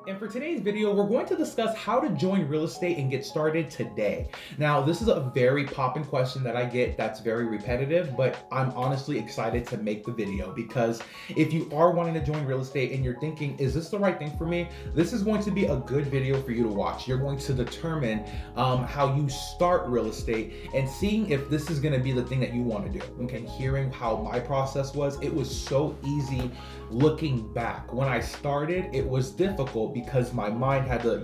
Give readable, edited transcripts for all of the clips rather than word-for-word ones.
And for today's video, we're going to discuss how to join real estate and get started today. Now, this is a very popping question that I get that's very repetitive, but I'm honestly excited to make the video because if you are wanting to join real estate and you're thinking, is this the right thing for me? This is going to be a good video for you to watch. You're going to determine how you start real estate and seeing if this is going to be the thing that you want to do. Okay, hearing how my process was, it was so easy looking back. When I started, it was difficult because my mind had to,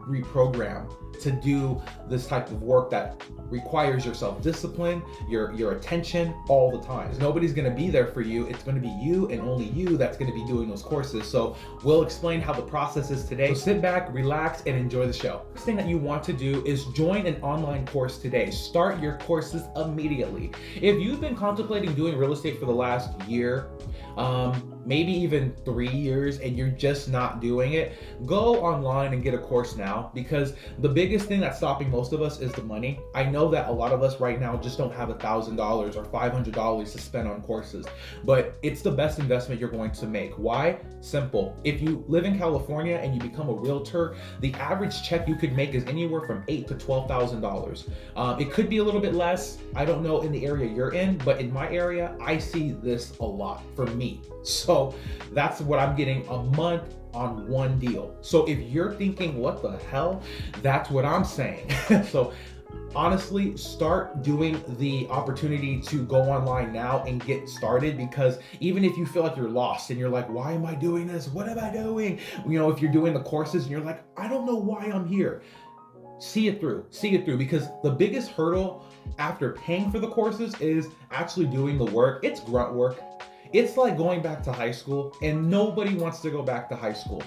reprogram to do this type of work that requires your self-discipline, your attention all the time. Nobody's going to be there for you. It's going to be you and only you that's going to be doing those courses. So we'll explain how the process is today. So sit back, relax, and enjoy the show. First thing that you want to do is join an online course today. Start your courses immediately. If you've been contemplating doing real estate for the last year, maybe even 3 years, and you're just not doing it, go online and get a course now, because the biggest thing that's stopping most of us is the money. I know that a lot of us right now just don't have $1,000 or $500 to spend on courses, but it's the best investment you're going to make. Why? Simple. If you live in California and you become a realtor, the average check you could make is anywhere from $8,000 to $12,000. It could be a little bit less. I don't know in the area you're in, but in my area, I see this a lot for me. So that's what I'm getting a month on one deal. So if you're thinking, what the hell? That's what I'm saying. So honestly, start doing the opportunity to go online now and get started, because even if you feel like you're lost and you're like, why am I doing this? What am I doing? If you're doing the courses and you're like, I don't know why I'm here. See it through, because the biggest hurdle after paying for the courses is actually doing the work. It's grunt work. It's like going back to high school, and nobody wants to go back to high school.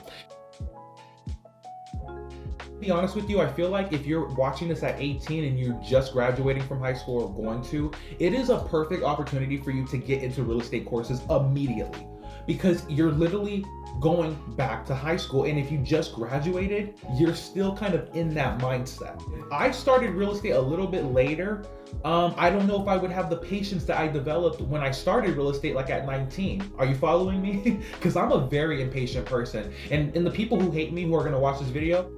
To be honest with you, I feel like if you're watching this at 18 and you're just graduating from high school or going to, it is a perfect opportunity for you to get into real estate courses immediately, because you're literally going back to high school. And if you just graduated, you're still kind of in that mindset. I started real estate a little bit later. I don't know if I would have the patience that I developed when I started real estate, like at 19. Are you following me? Because I'm a very impatient person. And the people who hate me who are going to watch this video,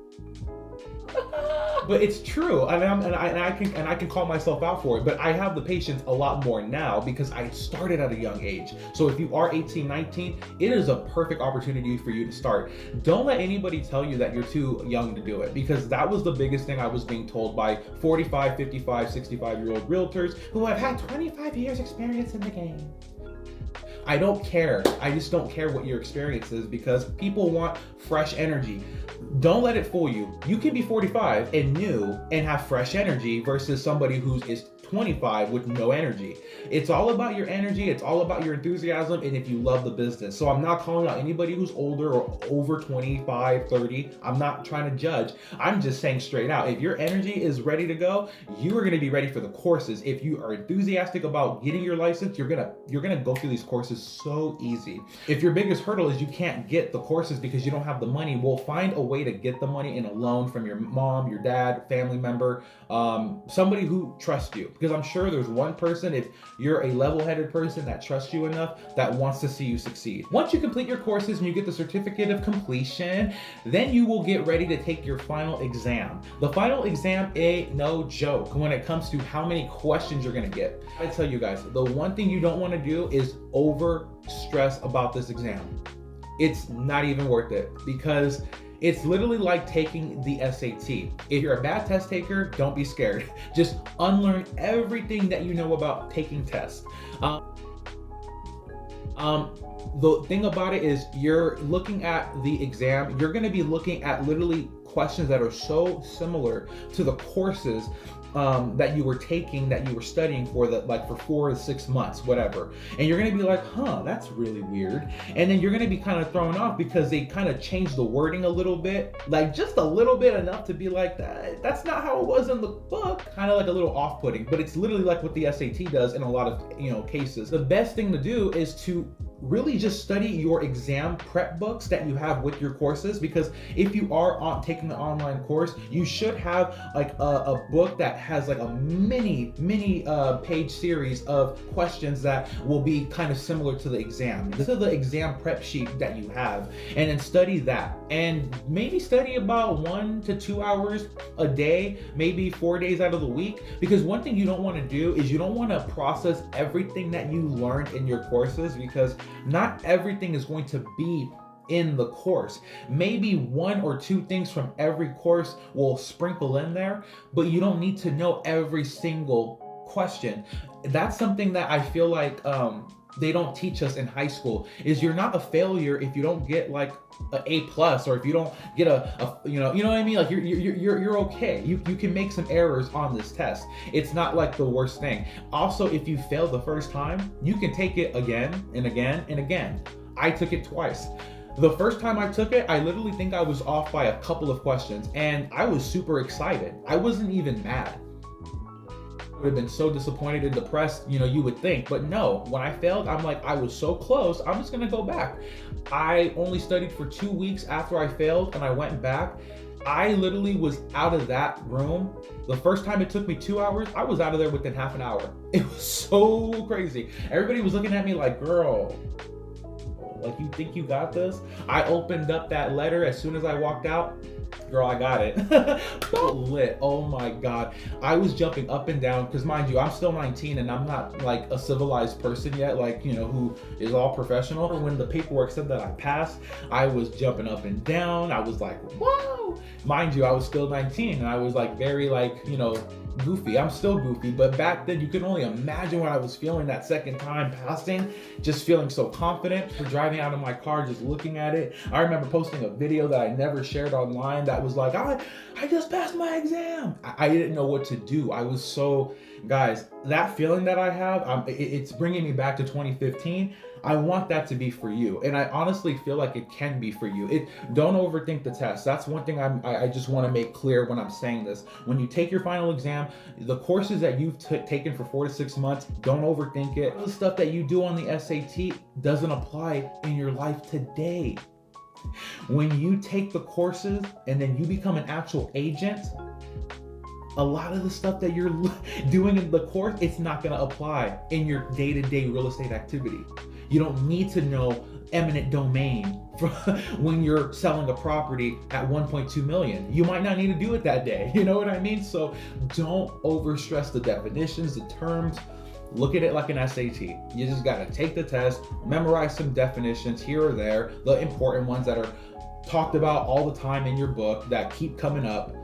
but it's true, and I can call myself out for it, but I have the patience a lot more now because I started at a young age. So if you are 18, 19, it is a perfect opportunity for you to start. Don't let anybody tell you that you're too young to do it, because that was the biggest thing I was being told by 45, 55, 65-year-old realtors who have had 25 years experience in the game. I don't care. I just don't care what your experience is, because people want fresh energy. Don't let it fool you. You can be 45 and new and have fresh energy versus somebody who is 25 with no energy. It's all about your energy. It's all about your enthusiasm and if you love the business. So I'm not calling out anybody who's older or over 25, 30. I'm not trying to judge. I'm just saying straight out, if your energy is ready to go, you are going to be ready for the courses. If you are enthusiastic about getting your license, you're gonna go through these courses so easy. If your biggest hurdle is you can't get the courses because you don't have the money, we'll find a way to get the money in a loan from your mom, your dad, family member, somebody who trusts you. Because I'm sure there's one person, if you're a level-headed person that trusts you enough, that wants to see you succeed. Once you complete your courses and you get the certificate of completion, then you will get ready to take your final exam. The final exam ain't no joke when it comes to how many questions you're gonna get. I tell you guys, the one thing you don't want to do is over stress about this exam. It's not even worth it, because it's literally like taking the SAT. If you're a bad test taker, don't be scared. Just unlearn everything that you know about taking tests. The thing about it is, you're looking at the exam, you're gonna be looking at literally questions that are so similar to the courses that you were taking, that you were studying for, that like for 4 to 6 months, whatever. And you're gonna be like, huh, that's really weird. And then you're gonna be kind of thrown off because they kind of changed the wording a little bit, like just a little bit, enough to be like, that's not how it was in the book. Kind of like a little off-putting, but it's literally like what the SAT does in a lot of cases. The best thing to do is to really just study your exam prep books that you have with your courses, because if you are taking the online course, you should have like a book that has like a mini page series of questions that will be kind of similar to the exam. This is the exam prep sheet that you have, and then study that, and maybe study about 1 to 2 hours a day, maybe 4 days out of the week, because one thing you don't want to do is you don't want to process everything that you learned in your courses, because not everything is going to be in the course. Maybe 1 or 2 things from every course will sprinkle in there, but you don't need to know every single question. That's something that I feel like they don't teach us in high school, is you're not a failure if you don't get like an A+, or if you don't get you know what I mean? Like you're okay. You can make some errors on this test. It's not like the worst thing. Also, if you fail the first time, you can take it again and again and again. I took it twice. The first time I took it, I literally think I was off by a couple of questions, and I was super excited. I wasn't even mad. Would have been so disappointed and depressed, you would think, but no, when I failed, I'm like, I was so close, I'm just gonna go back. I only studied for 2 weeks after I failed, and I went back. I literally was out of that room. The first time it took me 2 hours, I was out of there within half an hour. It was so crazy. Everybody was looking at me like, girl, like, you think you got this? I opened up that letter as soon as I walked out. Girl, I got it. Lit. Oh my God. I was jumping up and down, because mind you, I'm still 19 and I'm not like a civilized person yet, like, who is all professional. When the paperwork said that I passed, I was jumping up and down. I was like, whoa. Mind you, I was still 19 and I was like very like, goofy. I'm still goofy, but back then you can only imagine what I was feeling that second time passing, just feeling so confident. Driving out of my car, just looking at it. I remember posting a video that I never shared online that was like, I just passed my exam. I didn't know what to do. I was so, guys, that feeling that I have, it's bringing me back to 2015. I want that to be for you, and I honestly feel like it can be for you. Don't overthink the test. That's one thing I just want to make clear when I'm saying this. When you take your final exam, the courses that you've taken for 4 to 6 months, don't overthink it. The stuff that you do on the SAT doesn't apply in your life today. When you take the courses and then you become an actual agent, a lot of the stuff that you're doing in the course, it's not going to apply in your day-to-day real estate activity. You don't need to know eminent domain when you're selling a property at 1.2 million. You might not need to do it that day. You know what I mean? So don't overstress the definitions, the terms. Look at it like an SAT. You just got to take the test, memorize some definitions here or there, the important ones that are talked about all the time in your book that keep coming up.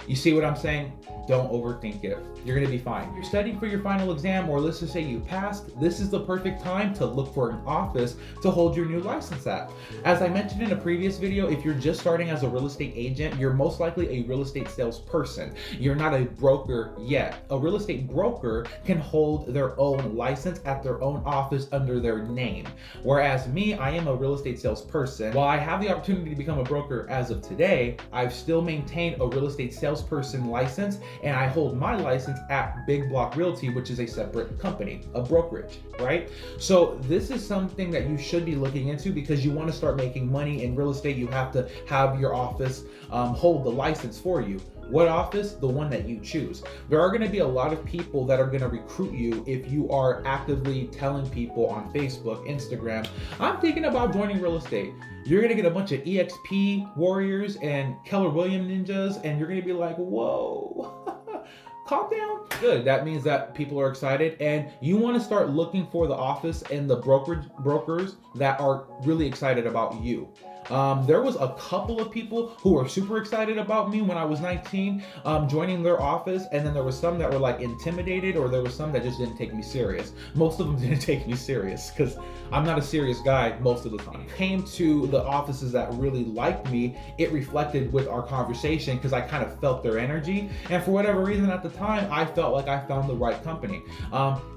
You see what I'm saying? Don't overthink it. You're gonna be fine. You're studying for your final exam, or let's just say you passed, this is the perfect time to look for an office to hold your new license at. As I mentioned in a previous video, if you're just starting as a real estate agent, you're most likely a real estate salesperson. You're not a broker yet. A real estate broker can hold their own license at their own office under their name. Whereas me, I am a real estate salesperson. While I have the opportunity to become a broker as of today, I've still maintained a real estate salesperson license, and I hold my license at Big Block Realty, which is a separate company, a brokerage, right? So this is something that you should be looking into, because you want to start making money in real estate. You have to have your office hold the license for you. What office? The one that you choose. There are going to be a lot of people that are going to recruit you if you are actively telling people on Facebook, Instagram, I'm thinking about joining real estate. You're going to get a bunch of EXP warriors and Keller Williams ninjas, and you're going to be like, whoa. Calm down. Good. That means that people are excited, and you want to start looking for the office and the brokers that are really excited about you. There was a couple of people who were super excited about me when I was 19, joining their office, and then there was some that were like intimidated, or there was some that just didn't take me serious. Most of them didn't take me serious because I'm not a serious guy most of the time. Came to the offices that really liked me, it reflected with our conversation because I kind of felt their energy, and for whatever reason at the time, I felt like I found the right company.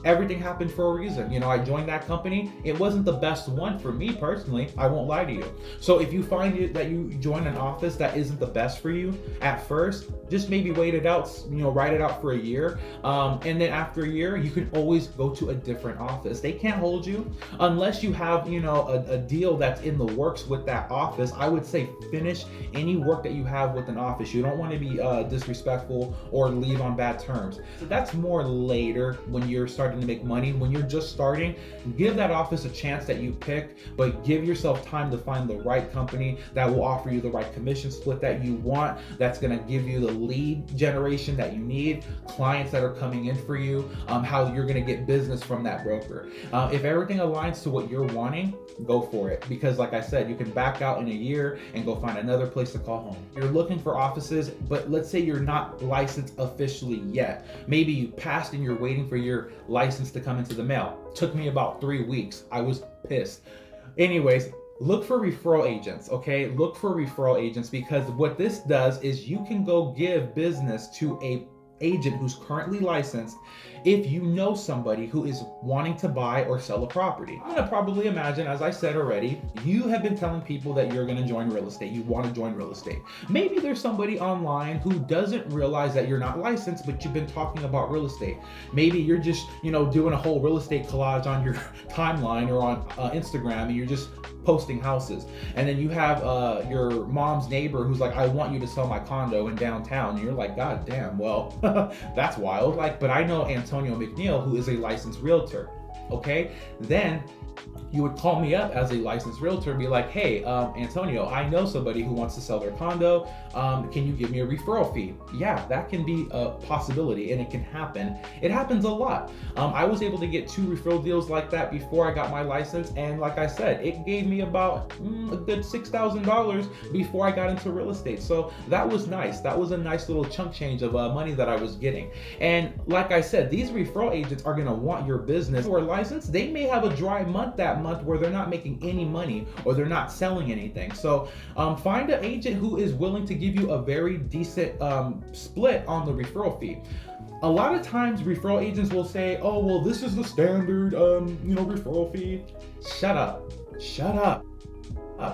Everything happened for a reason. I joined that company. It wasn't the best one for me personally. I won't lie to you. So So if you find that you join an office that isn't the best for you at first, just maybe wait it out, write it out for a year. And then after a year, you can always go to a different office. They can't hold you unless you have, a deal that's in the works with that office. I would say finish any work that you have with an office. You don't want to be disrespectful or leave on bad terms. That's more later when you're starting to make money. When you're just starting, give that office a chance that you pick, but give yourself time to find the right company that will offer you the right commission split that you want, that's going to give you the lead generation that you need, clients that are coming in for you, how you're going to get business from that broker. If everything aligns to what you're wanting, go for it. Because like I said, you can back out in a year and go find another place to call home. You're looking for offices, but let's say you're not licensed officially yet. Maybe you passed and you're waiting for your license to come into the mail. Took me about 3 weeks. I was pissed. Anyways, look for referral agents, okay? Look for referral agents, because what this does is you can go give business to a agent who's currently licensed if you know somebody who is wanting to buy or sell a property. I'm gonna probably imagine, as I said already, you have been telling people that you're gonna join real estate, you wanna join real estate. Maybe there's somebody online who doesn't realize that you're not licensed, but you've been talking about real estate. Maybe you're just, doing a whole real estate collage on your timeline or on Instagram, and you're just posting houses. And then you have your mom's neighbor who's like, I want you to sell my condo in downtown. And you're like, God damn, well, that's wild. But I know Antonio McNeil, who is a licensed realtor. Okay, then you would call me up as a licensed realtor and be like, hey, Antonio, I know somebody who wants to sell their condo. Can you give me a referral fee? Yeah, that can be a possibility, and it can happen. It happens a lot. I was able to get 2 referral deals like that before I got my license. And like I said, it gave me about a good $6,000 before I got into real estate. So that was nice. That was a nice little chunk change of money that I was getting. And like I said, these referral agents are gonna want your business. Who are licensed, they may have a dry month that month where they're not making any money or they're not selling anything. So find an agent who is willing to give you a very decent split on the referral fee. A lot of times referral agents will say, oh, well, this is the standard referral fee. Shut up.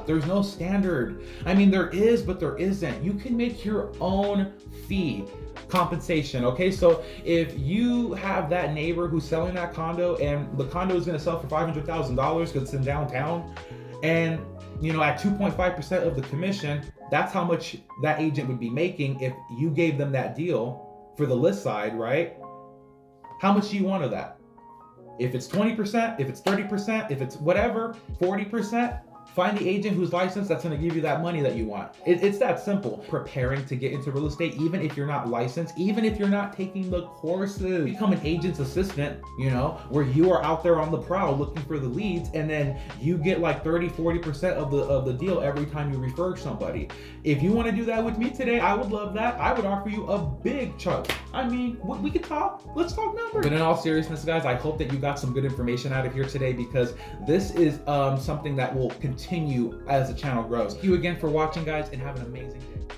There's no standard. I mean, there is, but there isn't. You can make your own fee compensation. Okay, so if you have that neighbor who's selling that condo and the condo is going to sell for $500,000 because it's in downtown, and at 2.5% of the commission, that's how much that agent would be making if you gave them that deal for the list side, right? How much do you want of that? If it's 20%, if it's 30%, if it's whatever, 40%, find the agent who's licensed that's going to give you that money that you want. It's that simple. Preparing to get into real estate, even if you're not licensed, even if you're not taking the courses, become an agent's assistant, where you are out there on the prowl looking for the leads, and then you get like 30-40% of the deal every time you refer somebody. If you want to do that with me today, I would love that. I would offer you a big chunk. I mean, we could talk. Let's talk numbers. But in all seriousness, guys, I hope that you got some good information out of here today, because this is something that will continue as the channel grows. Thank you again for watching, guys, and have an amazing day.